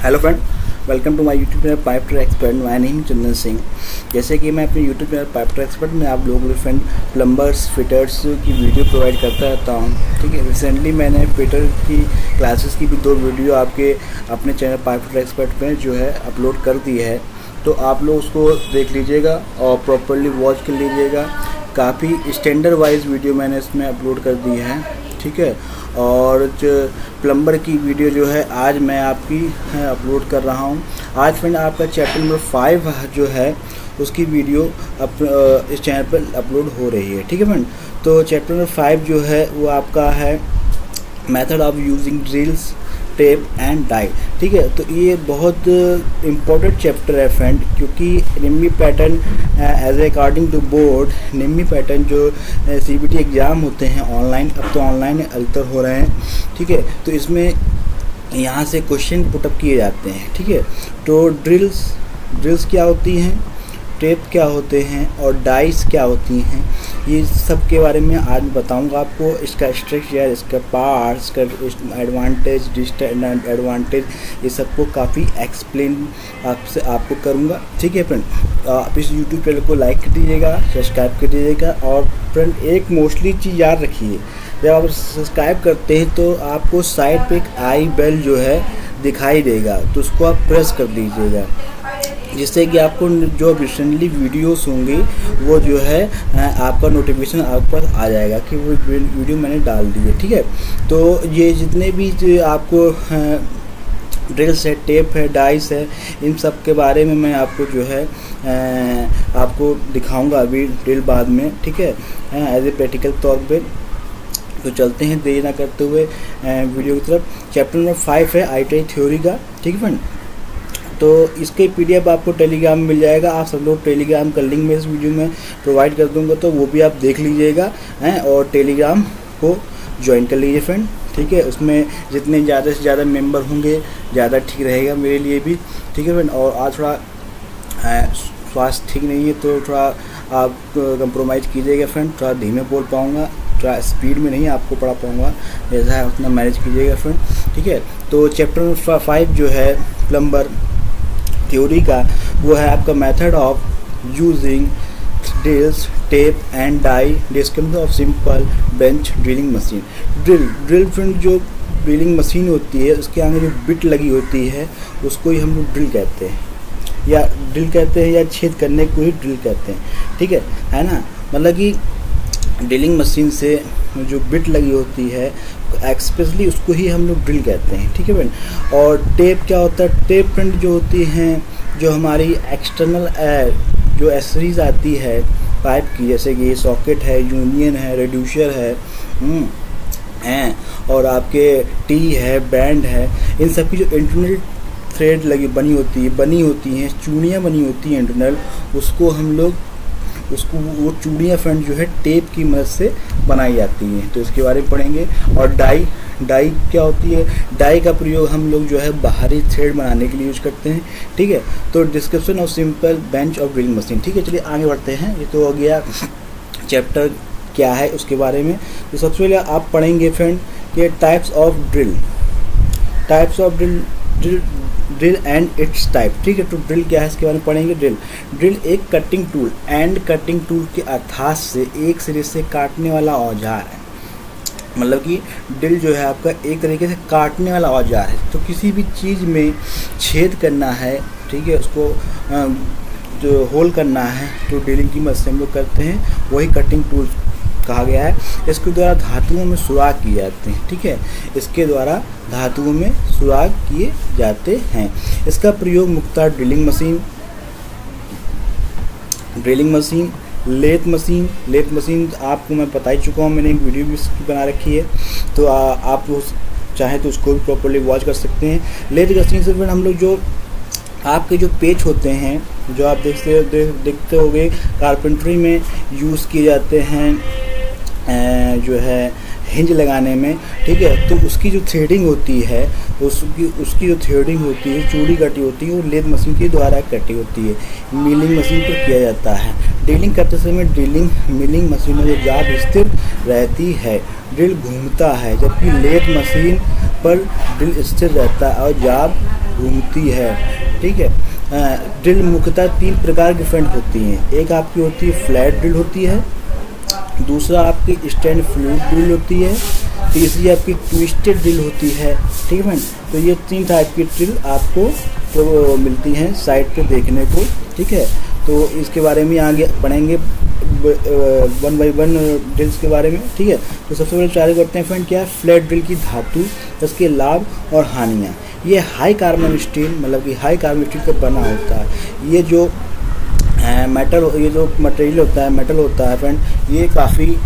Hello friend, welcome to my YouTube channel pipe tray expert. My name Chandan Singh. जैसे कि मैं अपने YouTube channel pipe tray expert में आप लोगों को फ्रेंड प्लम्बर्स फिटर्स की वीडियो प्रोवाइड करता रहता हूँ। ठीक है, रिसेंटली मैंने फिटर की क्लासेस की भी 2 वीडियो आपके अपने चैनल पाइप ट्रे एक्सपर्ट में जो है अपलोड कर दी है, तो आप लोग उसको देख लीजिएगा और प्रॉपरली वॉच कर लीजिएगा। काफ़ी स्टैंडर्ड वाइज वीडियो मैंने इसमें अपलोड कर दी है। ठीक है, और जो प्लम्बर की वीडियो जो है आज मैं आपकी अपलोड कर रहा हूँ। आज फ्रेंड आपका चैप्टर नंबर 5 जो है उसकी वीडियो इस चैनल पर अपलोड हो रही है। ठीक है फ्रेंड, तो चैप्टर नंबर 5 जो है वो आपका है method of using drills, tap and die. ठीक है, तो ये बहुत इम्पोर्टेंट चैप्टर है फ्रेंड, क्योंकि NIMI pattern as according to board NIMI pattern जो CBT एग्ज़ाम होते हैं ऑनलाइन, अब तो ऑनलाइन अल्टर हो रहे हैं। ठीक है, तो इसमें यहाँ से क्वेश्चन पुटअप किए जाते हैं। ठीक है, तो ड्रिल्स क्या होती हैं, टेप क्या होते हैं और डाइस क्या होती हैं, ये सब के बारे में आज बताऊंगा आपको। इसका स्ट्रक्चर, इसका पार्ट्स, इसका एडवांटेज, डिसएडवांटेज, ये सबको काफ़ी एक्सप्लेन आपको करूंगा। ठीक है फ्रेंड, आप इस यूट्यूब चैनल को लाइक कर दीजिएगा, सब्सक्राइब कर दीजिएगा। और फ्रेंड एक मोस्टली चीज़ याद रखिए, जब आप सब्सक्राइब करते हैं तो आपको साइड पे एक आई बेल जो है दिखाई देगा, तो उसको आप प्रेस कर दीजिएगा, जिससे कि आपको जो रिसेंटली वीडियोस होंगी वो जो है आपका नोटिफिकेशन आप पर आ जाएगा कि वो वीडियो मैंने डाल दी है। ठीक है, तो ये जितने भी जो आपको ड्रिल्स है, टेप है, डाइस है, इन सब के बारे में मैं आपको जो है आपको दिखाऊंगा अभी ड्रिल बाद में। ठीक है, एज ए प्रैक्टिकल तौर पे। तो चलते हैं देरी ना करते हुए वीडियो की तरफ। चैप्टर नंबर 5 है ITI थ्योरी का। ठीक है फ्रेंड, तो इसके PDF आपको टेलीग्राम में मिल जाएगा। आप सब लोग टेलीग्राम का लिंक मैं इस वीडियो में प्रोवाइड कर दूंगा, तो वो भी आप देख लीजिएगा और टेलीग्राम को ज्वाइन कर लीजिए फ्रेंड। ठीक है, उसमें जितने ज़्यादा से ज़्यादा मेंबर होंगे ज़्यादा ठीक रहेगा मेरे लिए भी। ठीक है फ्रेंड, और आज थोड़ा स्वास्थ्य ठीक नहीं है तो थोड़ा आप कंप्रोमाइज़ कीजिएगा फ्रेंड। थोड़ा धीमे बोल पाऊँगा, थोड़ा स्पीड में नहीं आपको पढ़ा पाऊँगा, जैसा है उतना मैनेज कीजिएगा फ्रेंड। ठीक है, तो चैप्टर नंबर 5 जो है प्लम्बर थ्योरी का, वो है आपका method of using drills, tap and die, description of simple bench drilling machine. Drill friend जो ड्रिलिंग मशीन होती है उसके आगे जो बिट लगी होती है उसको ही हम लोग ड्रिल कहते हैं, या छेद करने को ही ड्रिल कहते हैं। ठीक है ना, मतलब कि ड्रिलिंग मशीन से जो बिट लगी होती है एक्सपेशली उसको ही हम लोग ड्रिल कहते हैं। ठीक है फ्रेंड, और टेप क्या होता है, टेप फ्रेंड जो होती हैं जो हमारी एक्सटर्नल जो एसेसरीज आती है पाइप की, जैसे कि सॉकेट है, यूनियन है, रिड्यूसर है और आपके टी है, बैंड है, इन सब की जो इंटरनल थ्रेड बनी होती हैं, चूड़ियाँ बनी होती हैं इंटरनल, उसको हम लोग वो चूड़ियाँ फ्रेंड जो है टेप की मदद से बनाई जाती हैं, तो इसके बारे में पढ़ेंगे। और डाई क्या होती है, डाई का प्रयोग हम लोग जो है बाहरी थ्रेड बनाने के लिए यूज करते हैं। ठीक है, तो description of simple bench of drilling machine. ठीक है, चलिए आगे बढ़ते हैं। ये तो हो गया चैप्टर क्या है उसके बारे में। तो सबसे पहले आप पढ़ेंगे फ्रेंड कि types of drill and it's type. ठीक है, तो ड्रिल क्या है इसके बारे में पढ़ेंगे। ड्रिल एक कटिंग टूल के अर्थात से एक सिरे से काटने वाला औजार है। मतलब कि ड्रिल जो है आपका एक तरीके से काटने वाला औजार है। तो किसी भी चीज़ में छेद करना है, ठीक है, उसको जो होल करना है तो ड्रिलिंग की मदद से हम लोग करते हैं, वही कटिंग टूल कहा गया है। इसके द्वारा धातुओं में सुराग किए जाते हैं। ठीक है, इसके द्वारा धातुओं में सुराग किए जाते हैं। इसका प्रयोग मुख्यतः ड्रिलिंग मशीन, लेथ मशीन आपको मैं बता ही चुका हूँ, मैंने एक वीडियो भी इसकी बना रखी है, तो आप चाहें तो उसको भी प्रॉपर्ली वॉच कर सकते हैं। लेथ मशीन से फिर हम लोग जो आपके जो पेच होते हैं, जो आप देखते होंगे कारपेंटरी में यूज़ किए जाते हैं जो है हिंज लगाने में। ठीक है, तो उसकी जो थ्रेडिंग होती है, उसकी जो थ्रेडिंग होती है, चूड़ी कटी होती है, वो लेथ मशीन के द्वारा कटी होती है, मिलिंग मशीन पर किया जाता है। ड्रिलिंग करते समय मिलिंग मशीन में जो जाब स्थिर रहती है, ड्रिल घूमता है, जबकि लेथ मशीन पर ड्रिल स्थिर रहता है और जाब घूमती है। ठीक है, ड्रिल मुख्यतः 3 प्रकार की फ्रेंड होती हैं। एक आपकी होती है फ्लैट ड्रिल होती है, दूसरा आपकी स्टैंड फ्लूइड ड्रिल होती है, तीसरी आपकी ट्विस्टेड ड्रिल होती है। ठीक है फ्रेंड, तो ये 3 टाइप की ड्रिल आपको तो मिलती हैं साइट पे देखने को। ठीक है, तो इसके बारे में आगे पढ़ेंगे 1 बाय 1 ड्रिल्स के बारे में। ठीक है, तो सबसे पहले चालू करते हैं फ्रेंड, क्या है फ्लैट ड्रिल की धातु, इसके लाभ और हानियाँ। ये हाई कार्बन स्टील, मतलब कि हाई कार्बन स्टील का बना होता है। ये जो मेटल, ये जो मटेरियल होता है, मेटल होता है फ्रेंड, ये काफ़ी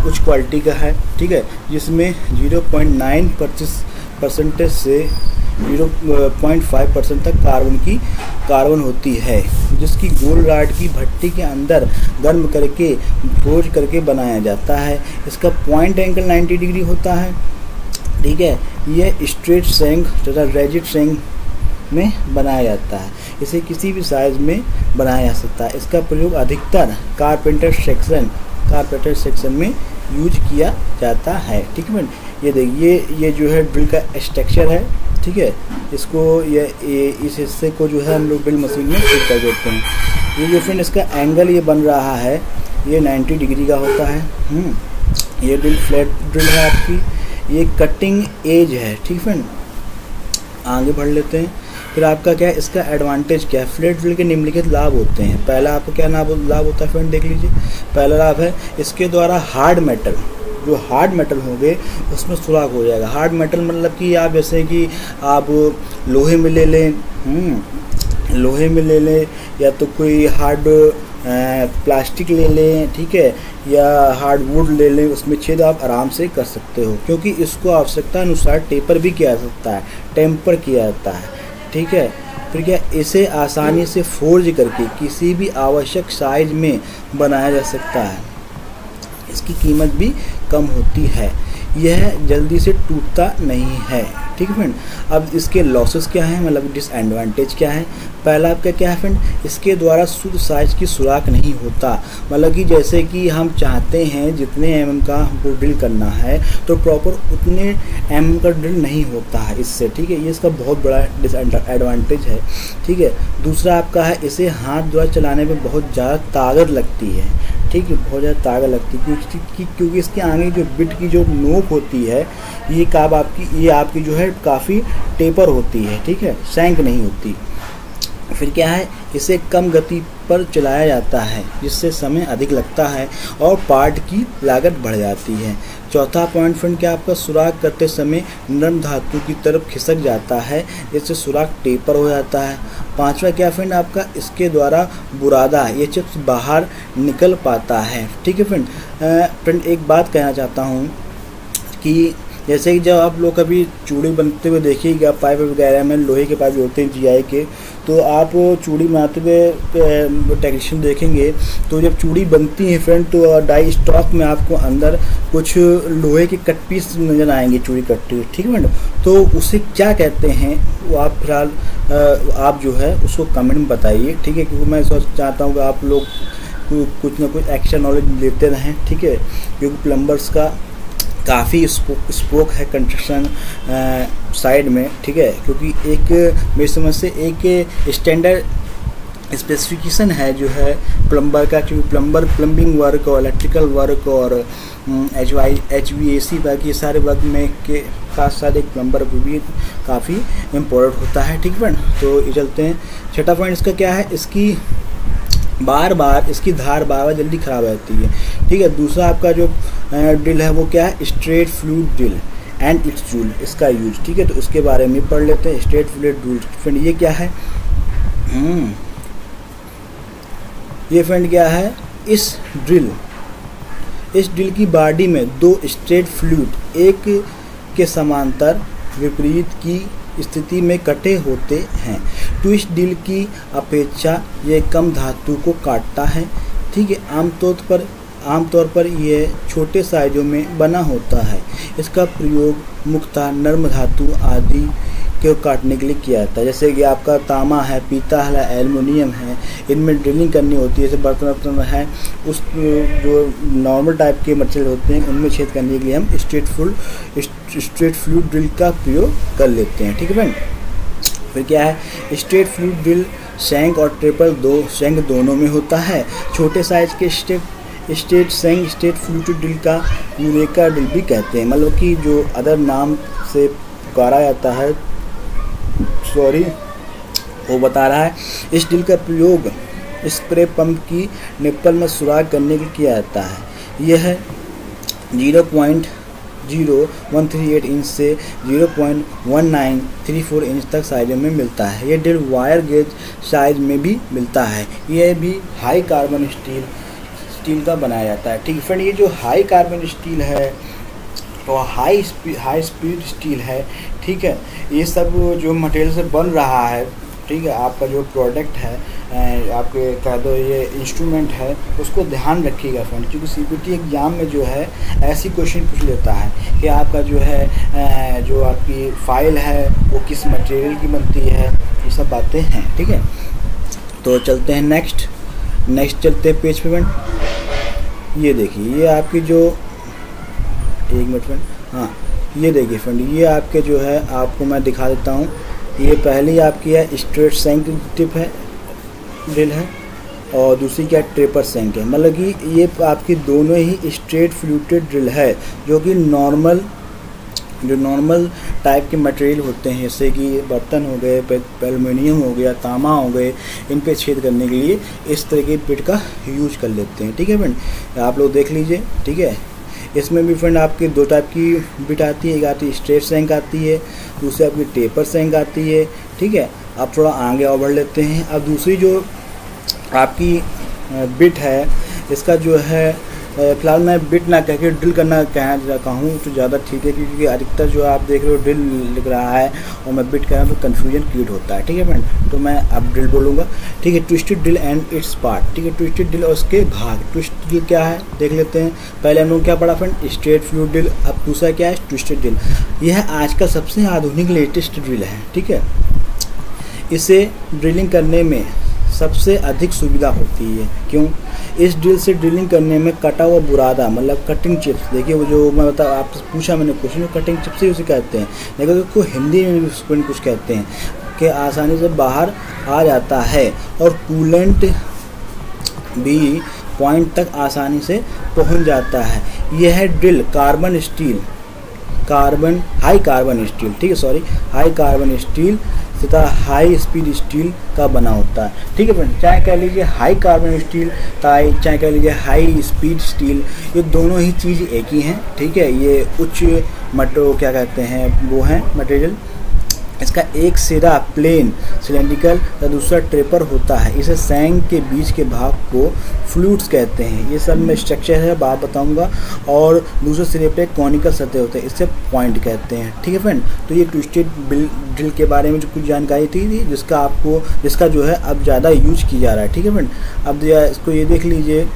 उच्च क्वालिटी का है। ठीक है, जिसमें 0.9% से 0.5% तक कार्बन होती है, जिसकी गोल राड की भट्टी के अंदर गर्म करके भोज करके बनाया जाता है। इसका पॉइंट एंगल 90 डिग्री होता है। ठीक है, यह स्ट्रेट सेंग तथा रैजिड सेंग में बनाया जाता है। इसे किसी भी साइज में बनाया जा सकता है। इसका प्रयोग अधिकतर कारपेंटर सेक्शन में यूज किया जाता है। ठीक है, ये देखिए, ये जो है ड्रिल का स्ट्रक्चर है। ठीक है, इसको ये इस हिस्से को जो है हम लोग ड्रिल मशीन में फिट कर देते हैं। ये जो फ्रेंड इसका एंगल ये बन रहा है, ये 90 डिग्री का होता है। ये ड्रिल फ्लैट ड्रिल है आपकी, ये कटिंग एज है। ठीक फ्रेंड, आगे बढ़ लेते हैं। फिर आपका क्या है, इसका एडवांटेज क्या है। फ्लैट ड्रिल के निम्नलिखित लाभ होते हैं। पहला आपको क्या लाभ होता है फ्रेंड, देख लीजिए। पहला लाभ है, इसके द्वारा हार्ड मेटल, जो हार्ड मेटल होंगे उसमें सुराख हो जाएगा। हार्ड मेटल मतलब कि आप जैसे कि आप लोहे में ले लें, या तो कोई हार्ड प्लास्टिक ले लें। ठीक है, या हार्ड वुड ले लें, उसमें छेद आप आराम से कर सकते हो, क्योंकि इसको आवश्यकता अनुसार टेपर भी किया जा सकता है, टेम्पर किया जाता है। ठीक है, फिर क्या, इसे आसानी से फोर्ज करके किसी भी आवश्यक साइज में बनाया जा सकता है। इसकी कीमत भी कम होती है। यह जल्दी से टूटता नहीं है। ठीक है फ्रेंड, अब इसके लॉसेस क्या हैं, मतलब डिसएडवांटेज क्या है। पहला आपका क्या है फ्रेंड, इसके द्वारा शुद्ध साइज की सुराख नहीं होता। मतलब कि जैसे कि हम चाहते हैं जितने mm का हमको ड्रिल करना है, तो प्रॉपर उतने mm का ड्रिल नहीं होता है इससे। ठीक है, ये इसका बहुत बड़ा डिसएडवांटेज है। ठीक है, दूसरा आपका है, इसे हाथ द्वारा चलाने में बहुत ज़्यादा ताकत लगती है। ठीक है, बहुत ज़्यादा ताकत लगती है, क्योंकि इसके आगे जो बिट की जो नोक होती है, ये आपकी जो है काफ़ी टेपर होती है। ठीक है, सैंक नहीं होती। फिर क्या है, इसे कम गति पर चलाया जाता है, जिससे समय अधिक लगता है और पार्ट की लागत बढ़ जाती है। चौथा पॉइंट फ्रेंड क्या, आपका सुराख करते समय नरम धातु की तरफ खिसक जाता है, जिससे सुराख टेपर हो जाता है। पांचवा क्या फ्रेंड, आपका इसके द्वारा बुरादा ये चिप्स बाहर निकल पाता है। ठीक है फ्रेंड, एक बात कहना चाहता हूँ कि जैसे कि जब आप लोग कभी चूड़ी बनते हुए देखिएगा, पाइप वगैरह में लोहे के पाइप होते हैं GI के, तो आप चूड़ी बनाते हुए टेक्नीशियन देखेंगे, तो जब चूड़ी बनती है फ्रेंड, तो डाई स्टॉक में आपको अंदर कुछ लोहे के कट पीस नज़र आएंगे, चूड़ी कटती हुई। ठीक है मैडम, तो उसे क्या कहते हैं वो आप फिलहाल आप जो है उसको कमेंट में बताइए। ठीक है, क्योंकि मैं चाहता हूँ कि आप लोग कुछ ना कुछ एक्स्ट्रा नॉलेज लेते रहें। ठीक है, क्योंकि प्लम्बर्स का काफ़ी स्पोक है कंस्ट्रक्शन साइड में। ठीक है, क्योंकि एक मेरी समझ से एक स्टैंडर्ड स्पेसिफिकेशन है जो है प्लम्बर का, क्योंकि प्लम्बिंग वर्क और इलेक्ट्रिकल वर्क और HVAC वर्क, ये सारे वर्क में के साथ साथ एक प्लम्बर भी काफ़ी इम्पोर्टेंट होता है। ठीक है, तो ये चलते हैं। छठा पॉइंट इसका क्या है, इसकी धार बार बार जल्दी ख़राब रहती है। ठीक है, दूसरा आपका जो ड्रिल है वो क्या है, straight fluid drill and it's use, इसका यूज। ठीक है, तो इसके बारे में पढ़ लेते हैं। स्ट्रेट फ्लूइड ड्रिल फ्रेंड ये क्या है, ये फ्रेंड क्या है, इस ड्रिल की बॉडी में 2 स्ट्रेट फ्लूइड एक के समांतर विपरीत की स्थिति में कटे होते हैं। ट्विस्ट ड्रिल की अपेक्षा यह कम धातु को काटता है। ठीक है, आमतौर पर यह छोटे साइजों में बना होता है। इसका प्रयोग मुख्यतः नर्म धातु आदि को काटने के लिए किया जाता है। जैसे कि आपका तांबा है, पीतल है, एल्युमिनियम है, इनमें ड्रिलिंग करनी होती है। जैसे बर्तन है, उस जो नॉर्मल टाइप के मटेरियल होते हैं उनमें छेद करने के लिए हम स्ट्रेट फ्लूइड ड्रिल का प्रयोग कर लेते हैं। ठीक है फ्रेंड, फिर क्या है, स्ट्रेट फ्लूट ड्रिल शैंक और ट्रिपल शैंक दोनों में होता है। छोटे साइज के straight shank straight flute drill का यूरेका ड्रिल भी कहते हैं, मतलब कि जो अदर नाम से पुकारा जाता है, सॉरी वो बता रहा है। इस ड्रिल का प्रयोग स्प्रे पंप की निप्पल में सुराख करने के लिए किया जाता है। यह 0.0138 इंच से 0.1934 इंच तक साइज में मिलता है। यह ड्रिल वायर गेज साइज में भी मिलता है। यह भी हाई कार्बन स्टील का बनाया जाता है। ठीक है फ्रेंड, ये जो हाई कार्बन स्टील है तो हाई स्पीड स्टील है। ठीक है, ये सब जो मटेरियल से बन रहा है, ठीक है, आपका जो प्रोडक्ट है, आपके कह दो ये इंस्ट्रूमेंट है, उसको ध्यान रखिएगा फ्रेंड, क्योंकि सीपीटी एग्ज़ाम में जो है ऐसी क्वेश्चन पूछ लेता है कि आपका जो है जो आपकी फाइल है वो किस मटेरियल की बनती है, ये सब बातें हैं। ठीक है, तो चलते हैं नेक्स्ट चलते हैं पेज पे फ्रेंड। ये देखिए, ये आपकी जो एक मिनट फ्रेंड, हाँ ये देखिए फ्रेंड, ये आपके जो है आपको मैं दिखा देता हूँ। ये पहली आपकी है स्ट्रेट शैंक टिप है ड्रिल है, और दूसरी क्या ट्रिपल शैंक है। मतलब कि ये आपकी दोनों ही स्ट्रेट फ्लूटेड ड्रिल है, जो कि नॉर्मल टाइप के मटेरियल होते हैं, जैसे कि बर्तन हो गए, एल्युमिनियम हो गया, तांबा हो गए, इन पे छेद करने के लिए इस तरह के बिट का यूज कर लेते हैं। ठीक है फ्रेंड, आप लोग देख लीजिए। ठीक है, इसमें भी फ्रेंड आपकी दो टाइप की बिट आती है, एक आती है स्ट्रेट शैंक आती है, दूसरी आपकी टेपर शैंक आती है। ठीक है, आप थोड़ा आगे और बढ़ लेते हैं। अब दूसरी जो आपकी बिट है, इसका जो है फिलहाल मैं बिट ना कह के ड्रिल करना कहूँ तो ज़्यादा ठीक है, क्योंकि अधिकतर जो आप देख रहे हो ड्रिल लिख रहा है और मैं बिट कह रहा हूँ तो कन्फ्यूजन क्रिएट होता है। ठीक है फ्रेंड, तो मैं अब ड्रिल बोलूँगा। ठीक है, twisted drill and it's part. ठीक है, ट्विस्टेड ड्रिल और उसके भाग। ट्विस्टेड ड्रिल क्या है देख लेते हैं। पहले हम लोग क्या पढ़ा फ्रेंड, स्ट्रेट फ्लूट ड्रिल। अब दूसरा क्या है, ट्विस्टेड ड्रिल। यह आज का सबसे आधुनिक लेटेस्ट ड्रिल है। ठीक है, इसे ड्रिलिंग करने में सबसे अधिक सुविधा होती है। क्यों? इस ड्रिल से ड्रिलिंग करने में कटा हुआ बुरादा, मतलब कटिंग चिप्स, देखिए वो जो मैं बता आपसे पूछा मैंने क्वेश्चन, कटिंग चिप्स ही उसे कहते हैं, लेकिन उसको हिंदी में भी उसको कुछ कहते हैं, कि आसानी से बाहर आ जाता है और कूलेंट भी पॉइंट तक आसानी से पहुंच जाता है। यह ड्रिल हाई कार्बन स्टील, ठीक है, सॉरी हाई कार्बन स्टील तथा हाई स्पीड स्टील का बना होता है। ठीक है फ्रेंड, चाहे कह लीजिए हाई कार्बन स्टील, चाहे कह लीजिए हाई स्पीड स्टील, ये दोनों ही चीज़ एक ही हैं। ठीक है, ये उच्च क्या कहते हैं वो हैं मटेरियल। इसका एक सिरा प्लेन सिलेंड्रिकल या दूसरा ट्रेपर होता है। इसे शैंक के बीच के भाग को फ्लूट्स कहते हैं। ये सब में स्ट्रक्चर है, बात बताऊंगा। और दूसरे सिरे पे कॉनिकल सतह होते हैं, इससे पॉइंट कहते हैं। ठीक है फ्रेंड, तो ये ट्विस्टेड ड्रिल के बारे में जो कुछ जानकारी थी जिसका जो है अब ज़्यादा यूज किया जा रहा है। ठीक है फ्रेंड, अब इसको ये देख लीजिए,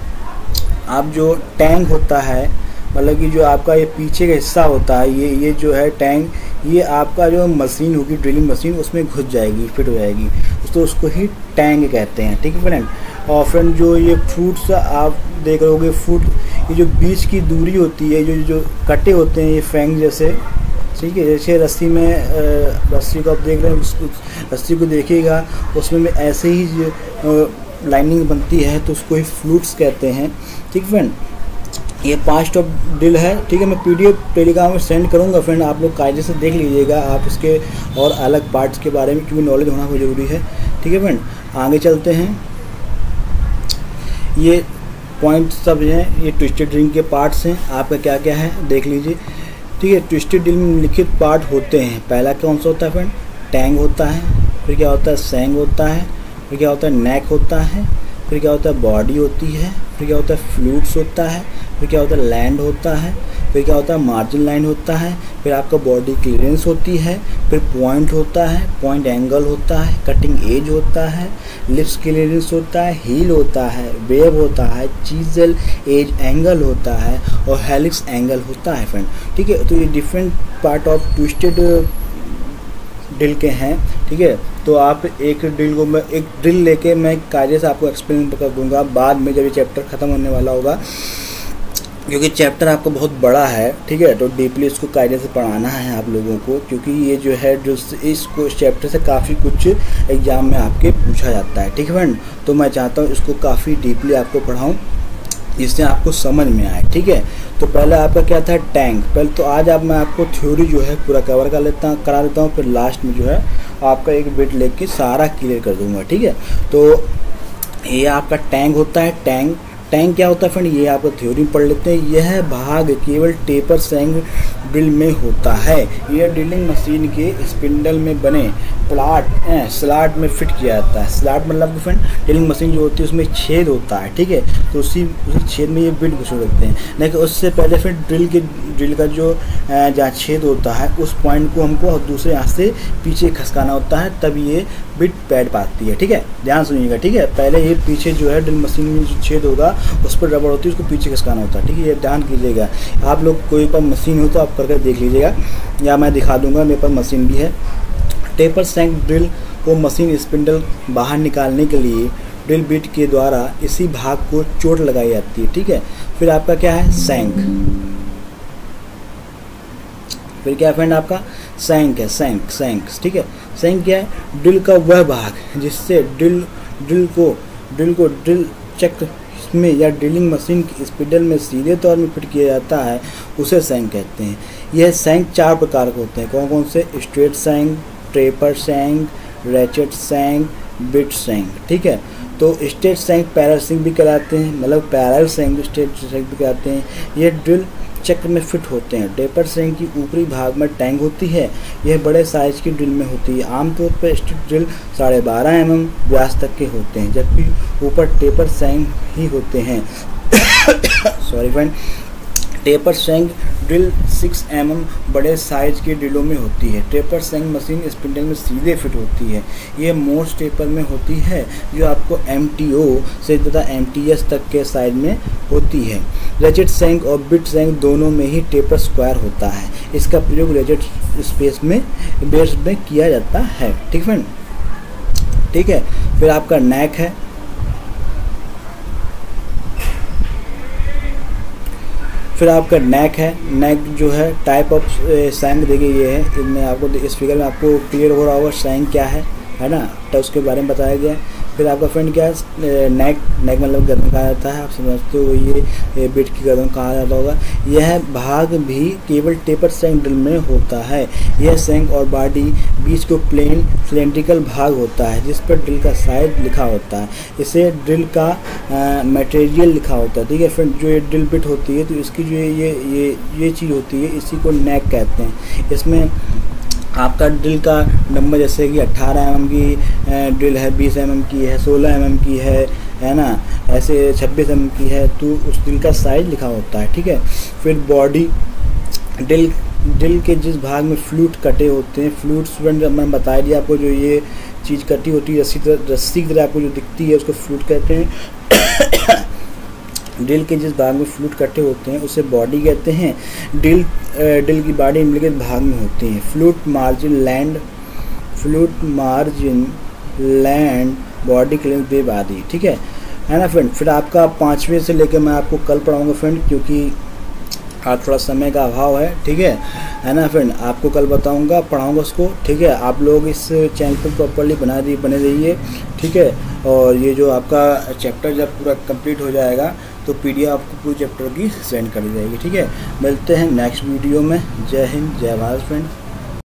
आप जो टैंक होता है, मतलब कि जो आपका ये पीछे का हिस्सा होता है, ये जो है टैंक, ये आपका जो मशीन होगी ड्रिलिंग मशीन, उसमें घुस जाएगी, फिट हो जाएगी, तो उसको ही टैंक कहते हैं। ठीक है फ्रेंड, और फ्रेंड जो ये फ्रूट्स आप देख रहे होगे, ये जो बीच की दूरी होती है, जो कटे होते हैं ये फैंग जैसे, ठीक है, जैसे रस्सी को आप देख रहे हैं, रस्सी को देखिएगा, उसमें में ऐसे ही लाइनिंग बनती है, तो उसको ही फ्लूट्स कहते हैं। ठीक फ्रेंड, ये 5 टॉप ड्रिल है। ठीक है, मैं पीडीएफ टेलीग्राम में सेंड करूंगा फ्रेंड, आप लोग कायदे से देख लीजिएगा आप इसके और अलग पार्ट्स के बारे में, क्योंकि नॉलेज होना बहुत ज़रूरी है। ठीक है फ्रेंड, आगे चलते हैं। ये पॉइंट सब हैं, ये ट्विस्टेड ड्रिल के पार्ट्स हैं, आपका क्या क्या है देख लीजिए। ठीक है, ट्विस्टेड ड्रिल में लिखित पार्ट होते हैं। पहला कौन सा होता है फ्रेंड, टैंक होता है, फिर क्या होता है शैंक होता है, फिर क्या होता है नेक होता है, फिर क्या होता है बॉडी होती है, फिर क्या होता है फ्लूट्स होता है, फिर क्या होता है लैंड होता है, फिर क्या होता है मार्जिन लाइन होता है, फिर आपका बॉडी क्लियरेंस होती है, फिर पॉइंट होता है, पॉइंट एंगल होता है, कटिंग एज होता है, लिप्स क्लियरेंस होता है, हील होता है, वेव होता है, चीजल एज एंगल होता है और हेलिक्स एंगल होता है फ्रेंड। ठीक है, तो ये different part of twisted drill के हैं। ठीक है, तो आप एक ड्रिल लेके मैं कायदे से आपको एक्सप्लेन कर दूंगा बाद में, जब ये चैप्टर ख़त्म होने वाला होगा। क्योंकि चैप्टर आपका बहुत बड़ा है, ठीक है, तो डीपली इसको कायदे से पढ़ाना है आप लोगों को, क्योंकि ये जो है जो इसको चैप्टर से काफ़ी कुछ एग्ज़ाम में आपके पूछा जाता है, ठीक है फ्रेंड। तो मैं चाहता हूँ इसको काफ़ी डीपली आपको पढ़ाऊँ जिससे आपको समझ में आए, ठीक है। तो पहले आपका क्या था, टैंक। पहले तो आज आप मैं आपको थ्योरी जो है पूरा कवर करा देता हूँ, फिर लास्ट में जो है आपका एक बिट लेके सारा क्लियर कर दूंगा, ठीक है। तो ये आपका टैंक होता है। टैंक क्या होता है फ्रेंड, ये आपको थ्योरी पढ़ लेते हैं। यह भाग केवल टेपर सैंग ड्रिल में होता है। यह ड्रिलिंग मशीन के स्पिंडल में बने स्लॉट में फिट किया जाता है। स्लॉट मतलब कि फ्रेंड ड्रिलिंग मशीन जो होती है उसमें छेद होता है, ठीक है, तो उसी छेद में ये बिट घुसो रखते हैं। लेकिन उससे पहले फिर ड्रिल का जो जहाँ छेद होता है उस पॉइंट को हमको दूसरे हाथ से पीछे खसकाना होता है, तब ये बिट पैड पाती है, ठीक है। ध्यान सुनिएगा, ठीक है। पहले ये पीछे जो है ड्रिल मशीन में जो छेद होगा उस पर रबड़ होती है, उसको पीछे खसकाना होता है, ठीक है। ये ध्यान कीजिएगा। आप लोग कोई पर मशीन हो तो आप करके देख लीजिएगा, या मैं दिखा दूंगा, मेरे पास मशीन भी है। टेपर सैंक ड्रिल को मशीन स्पिंडल बाहर निकालने के लिए ड्रिल बिट के द्वारा इसी भाग को चोट लगाई जाती है, ठीक है। फिर आपका क्या है, सैंक। फिर क्या फ्रेंड आपका सैंक है, सैंक, ठीक है। सैंक क्या है, ड्रिल का वह भाग जिससे ड्रिल को ड्रिल चक्र में या ड्रिलिंग मशीन की स्पिंडल में सीधे तौर में फिट किया जाता है, उसे सैंक कहते हैं। यह सैंक 4 प्रकार के होते हैं। कौन कौन से, स्ट्रेट सैंक, टेपर सैंक, रैचेट सैंक, बिट सैंक, ठीक है। तो स्ट्रेट सैंक पैरेलल सैंक भी कहलाते हैं, मतलब पैरेलल सैंक स्ट्रेट सैंक भी कहलाते हैं। ये ड्रिल चक्र में फिट होते हैं। टेपर सैंक की ऊपरी भाग में टैंक होती है। यह बड़े साइज की ड्रिल में होती है। आमतौर पर स्ट्रिप ड्रिल 12.5 mm व्यास तक के होते हैं, जबकि ऊपर टेपर सैंक ही होते हैं। Sorry friend. Taper shank drill 6 mm बड़े साइज के ड्रिलों में होती है। टेपर सैंक मशीन स्पिंडल में सीधे फिट होती है। ये मोस्ट टेपर में होती है, जो आपको MTO से तथा MTS तक के साइज में होती है। रैचेट सैंक और बिट सैंक दोनों में ही टेपर स्क्वायर होता है। इसका प्रयोग रैचेट बेस में किया जाता है, ठीक फ्रेंड, ठीक है। फिर आपका नेक है। फिर आपका नेक जो है टाइप ऑफ सैंक देखिए ये है। इनमें आपको इस फिगर में आपको क्लियर हो रहा होगा सैंक क्या है ना, तो उसके बारे में बताया गया है। फिर आपका फ्रेंड क्या है, नेक मतलब गर्दन कहा जाता है, आप समझते हो, ये बिट की गर्दन कहा जाता होगा। यह भाग भी केवल टेपर सैंक ड्रिल में होता है। यह सैंक और बॉडी बीच को प्लेन सिलेंड्रिकल भाग होता है, जिस पर ड्रिल का साइज लिखा होता है। इसे ड्रिल का मटेरियल लिखा होता है, ठीक है फ्रेंड। जो ये ड्रिल बिट होती है तो इसकी जो ये चीज़ होती है, इसी को नेक कहते हैं। इसमें आपका ड्रिल का नंबर जैसे कि 18 mm की ड्रिल है, 20 mm की है, 16 mm की है ना, ऐसे 26 mm की है, तो उस ड्रिल का साइज लिखा होता है, ठीक है। फिर बॉडी ड्रिल के जिस भाग में फ्लूट कटे होते हैं, फ्लूट स्टूडेंट मैं बता दिया आपको, जो ये चीज़ कटी होती है रस्सी की तरह आपको जो दिखती है उसको फ्लूट कहते हैं। ड्रिल के जिस भाग में फ्लूट कटे होते हैं उसे बॉडी कहते हैं। ड्रिल की बॉडी निम्नलिखित भाग में होती है। Flute margin land body clearance web आदि, ठीक है ना फ्रेंड। फिर आपका 5वें से लेकर मैं आपको कल पढ़ाऊंगा फ्रेंड, क्योंकि आज थोड़ा समय का अभाव है, ठीक है ना फ्रेंड। आपको कल बताऊंगा, पढ़ाऊंगा उसको, ठीक है। आप लोग इस चैनल को प्रॉपर्ली बने रहिए, ठीक है। और ये जो आपका चैप्टर जब पूरा कंप्लीट हो जाएगा तो PDF आपको पूरे चैप्टर की सेंड कर दी जाएगी, ठीक है। मिलते हैं नेक्स्ट वीडियो में। जय हिंद, जय भारत फ्रेंड।